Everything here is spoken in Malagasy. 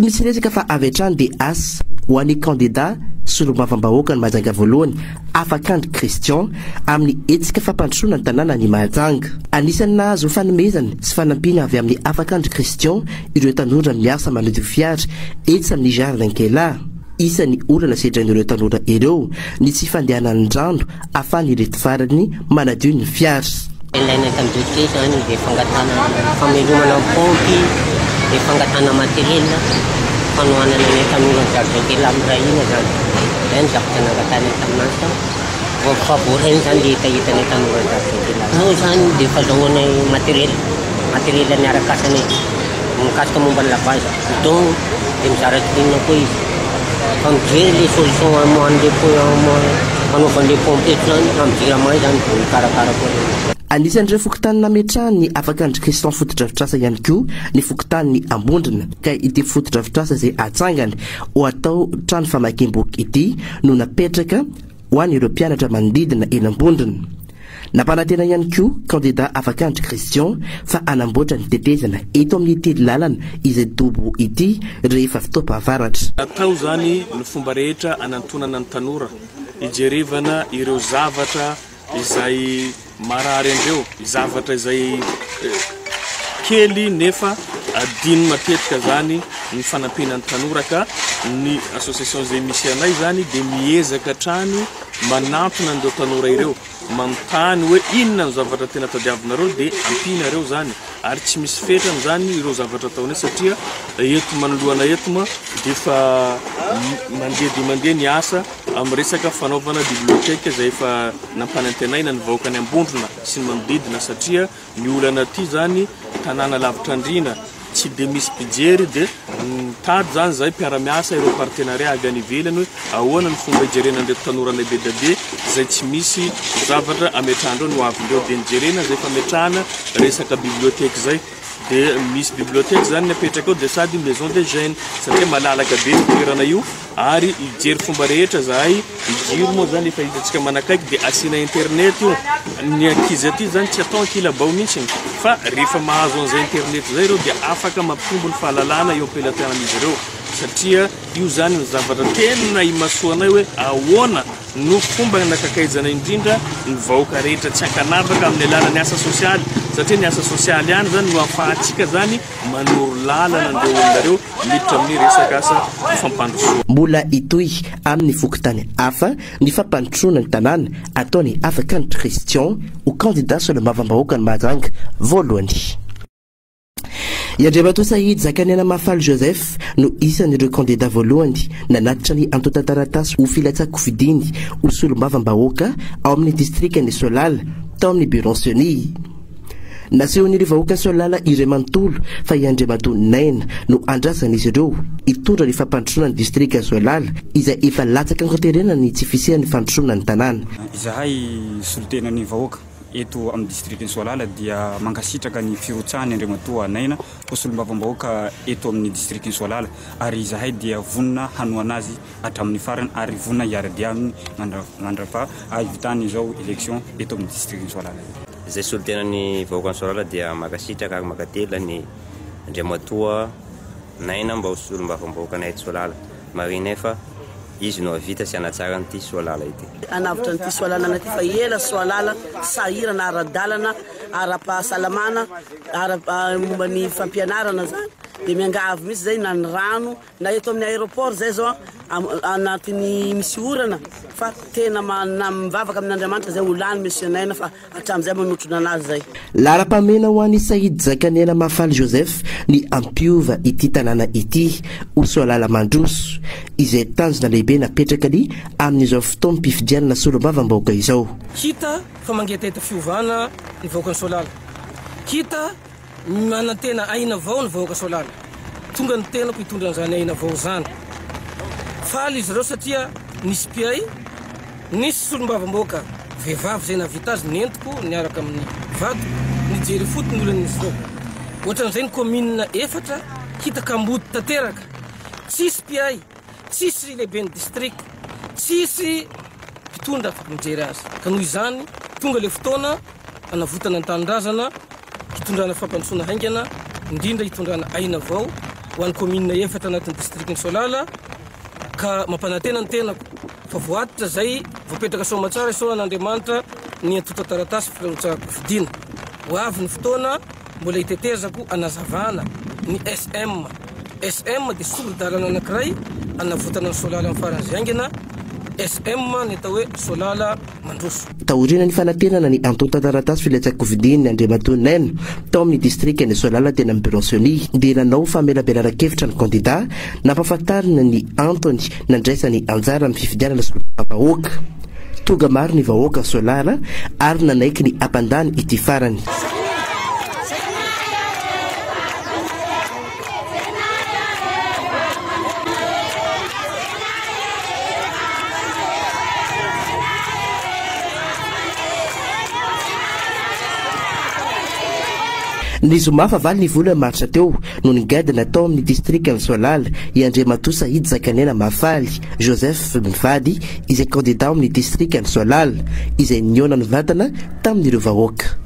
misy resaka fa avy hatrany dia asa ho an'ny kandida solombavambahoaka ny Mahajanga voalohany Afakandry Christian amin'ny hetsika fampandrosoana ny tanàna ny Mahajanga. Anisan'ny nahazo fanomezana sy fanampiana avy amin'ny Afakandry Christian ireo tanora miasa manodio fiara etsy amin'ny Jardin-Kela. Isan'ny olana sedrain'ireo tanora ireo ny tsy fandehanan'ny rano ahafahany reto farany manadio ny fiara. Ilaina tam'Dépité zany dia fangatana famelomana pompy dia fangatana matériel fanohanana ny tanora Jardin-Kela amin'ny raha ina zany. Zany zavatra nangatana taminazy tao. Vao favorainy zany dia hitahitana tanora Jardin-Kela. Ao zany dia fahazoana matériel niaraka asany mikasika momba ny lavage bidon dia mizara tilinina koa izy. Fa mijery le solution amohan'le fanaovan'le pompy eto zany amin'ny jiramay zany vao mikarakara koa. Anisan'ireo fokontany nametrahany ny Afakandry Christian fotodrafitrasa ihany koa ny fokontany ny Ambondrina ka ity fotodrafitrasa izay atsangany ho atao trano famakiam-boky ity no napetraka ho an'ireo mpianatra manodidina eny Ambondrina. Nampanantena ihany koa kandida Afakandry Christian fa anamboatra ny tetezana eto amin'ny ity lalana izay dobo ity rehefa fotoam-pahavaratra. Atao zany ny fomba rehetra anantonana ny tanora ijerevana ireo zavatra izay marary andreo, zavatra izay kely nefa adiny matetika zany ny fanampiana ny tanora ka ny association izay misy anay zany dia miezaka trany manantona andreo tanora ireo manontany hoe inona ny zavatra tena tadiavinareo dia ampinareo zany ary tsy misy fetrany zany ireo zavatra ataonay satria eto manoloana eto ma dia fa mandeha ny asa amin'ny resaka fanaovana biblioteka izay efa nampanantenaina ny vahoaka ny Ambondrina sy ny manodidina satria ny olana aty zany tanàna lavitra andrina tsy dia misy mpijery dia tady zany zay mpiara-miasa ireo partenariat avy any ivelany hoe ahoana ny fomba ijerena andreo tanora lehibe dabe izay tsy misy zavatra ametrahandreo no avindreo dia nijerena zay fametrahana resaka biblioteka zay dia misy biblioteka zany napetraka ao dia sady maison des jeunes satria malalaka be ny toerana io ary ijery fomba rehetra zahay ijiro moa zany efa hitantsika manakaiky dia asiana internet io ny ankizy aty zany tsy atao ankilabao mihitsy fa rehefa mahazo an'izay internet zay ireo dia afaka mampitombo ny fahalalana eo ampelantanan'izy ireo satria io zany ny zavatra tena imasoanay hoe ahoana no fomba nakakaizana indrindra ny vahoaka rehetra tsy ankanavaka amin'ny alalany asa sosialy satria ny asa sosialy ihany zany no ahafahantsika zany manoro lalana andreo olonareo miditra amin'ny resaka asa fampandrosoana. Mbola itoy amin'ny fokontany hafa ny fampandrosoana ny tanàna ataony Afakandry Christian ho kandida solombavambahoaka ny Mahajanga voalohany. Iandriamatoa Sahidy Zakaniana Mafaly Joseph no isan'ireo kandida voalohany nanatitra ny antotan-taratasy ho filatsako fidiny ho solombavambahoaka ao amin'ny distrikany Solala tao amin'ny Beronsiony. Nasehon'ireo vahoaka Solala ireo manontolo fa Iandriamatoa Naina no andrasan'izy ireo hitondra ny fampandrosoana ny distrika Solala izay efa latsaka ankoterenana ny tsy fisian'ny fandrosoana ny tanàna. Izahay solotenan'ny vahoaka eto amin'ny distrikty Solala dia mankasitraka ny firotsahany Andriamatoa Naina ho solombavambahoaka eto amin'ny distrikty Solala ary izahay dia vonona hanoana azy hatramin'ny farany ary vonona hiarady aminy mandrapa ahitany izao élection eto amin'ny distrikty Solala. Izay solotenan'ny vahoaka ny Solala dia mankasitraka ary makatela ny Andriamatoa Naina mba ho solombavambahoaka eto Solala marinefa izy no avita sy anatsara n'ity Solala ity. Anavitra n'ity Solala n'ity fa ela Solala sahirana ara-dalana ara-pahasalamana momba ny fampianarana zany dia miangavy misy zay na ny rano na eto amin'ny aéroport zay zao anatin'ny misy orana fa tena mivavaka amin'Andriamanitra zay olany Monsieur Naina fa hatramin'izay manotrona anazy zay. Lara-pamena ho an'ny Sahidy Zakaniana Mafaly Joseph ny ampiova ity tanàna ity ho Solala mandroso izay tanjona lehibe napetraka ny amin'izao fotoana mpifidianana solombavambahoaka izao. Kita fa mangetaheta fiovana ny vahoaka ny Solala. Kita manantena aina vao ny vahoaka Solala. Tonga ny tenako hitondra an'izany aina vao zany. Faly izy ireo satria nisy mpiay, nisy solombavambahoaka vehivavy zay navita azy nentiko niaraka amin'ny vato nijery fotony olona nisy vao. Ohatran'izay ny commune efatra hitaka ambody tanteraka. Tsisy mpiay, tsisy lehibe ny district, tsisy mpitondra afaka mijery azy. Ka noho izany tonga le fotoana anavotana ny tanindrazana hitondrana fampandrosoana haingana indrindra hitondrana aina vao ho an'ny commune efatra anatin'ny districtny Solala ka mampanantena ny tenako fa voatitra zay voapetraka somatsara soan'Andriamanitra ny antota taratasy filarotsako fidina ho avy ny fotoana mbola hitetezako anazavana ny SM dia solon-dalana anankiray anavotana ny Solala amin'ny faran'izay aingina SM ny atao hoe Solala Mandroso. Taorina ny fanantenana ny antota taratasy filatsako fidina Andriamatoa Naina tao amin'ny distrikny Solala tena amin'ny Beronsoni dia nanao famelabelaran-kevitra ny Kandida nampahafantarina ny antony nandraisany anjara amin'ny fifidianana sy vahoaka. Tonga maro ny vahoaka Solala ary nanaiky ny ampandany ity farany. Ny zoma fa valy ny vola maritra teo no ny gady natao amin'ny distrikny Solala i Andriamatoa Sahidy Zakanena Mafaly Joseph Mivady izay kandida amin'ny distrikny Solala izay niona ny vatana tamin'ireo vahoaka.